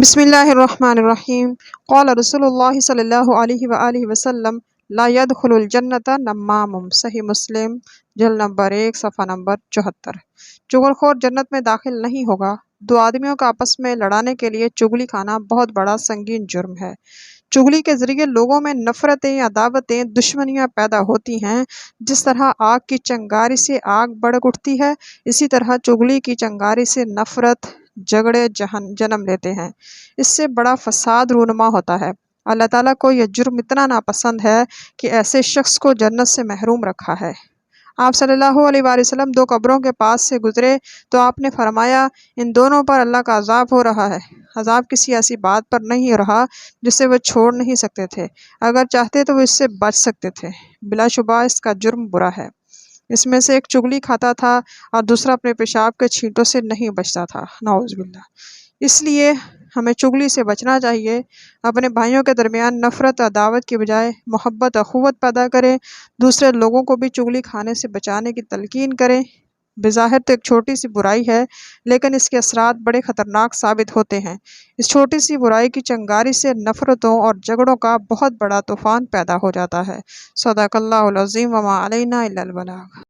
بسم اللہ الرحمن الرحیم۔ قال رسول اللہ صلی اللہ علیہ وآلہ وسلم لا يدخل الجنت نمام، صحیح مسلم جلد نمبر 1 صفحہ نمبر 74۔ چغل خور جنت میں داخل نہیں ہوگا۔ دو آدمیوں کا آپس میں لڑانے کے لیے چغلی کھانا بہت بڑا سنگین جرم ہے۔ چغلی کے ذریعے لوگوں میں نفرتیں، عداوتیں، دشمنیاں پیدا ہوتی ہیں۔ جس طرح آگ کی چنگاری سے آگ بھڑک اٹھتی ہے، اسی طرح چغلی کی چنگاری سے نفرت، جھگڑے جنم لیتے ہیں۔ اس سے بڑا فساد رونما ہوتا ہے۔ اللہ تعالیٰ کو یہ جرم اتنا ناپسند ہے کہ ایسے شخص کو جنت سے محروم رکھا ہے۔ آپ صلی اللہ علیہ وآلہ وسلم دو قبروں کے پاس سے گزرے تو آپ نے فرمایا، ان دونوں پر اللہ کا عذاب ہو رہا ہے۔ عذاب کسی ایسی بات پر نہیں ہو رہا جسے وہ چھوڑ نہیں سکتے تھے، اگر چاہتے تو وہ اس سے بچ سکتے تھے۔ بلا شبہ اس کا جرم برا ہے۔ اس میں سے ایک چغلی کھاتا تھا اور دوسرا اپنے پیشاب کے چھینٹوں سے نہیں بچتا تھا، نعوذ باللہ۔ اس لیے ہمیں چغلی سے بچنا چاہیے۔ اپنے بھائیوں کے درمیان نفرت عداوت کی بجائے محبت اخوت پیدا کریں۔ دوسرے لوگوں کو بھی چغلی کھانے سے بچانے کی تلقین کریں۔ بظاہر تو ایک چھوٹی سی برائی ہے، لیکن اس کے اثرات بڑے خطرناک ثابت ہوتے ہیں۔ اس چھوٹی سی برائی کی چنگاری سے نفرتوں اور جھگڑوں کا بہت بڑا طوفان پیدا ہو جاتا ہے۔ صدق اللہ العظیم وما علینا الا البلاغ۔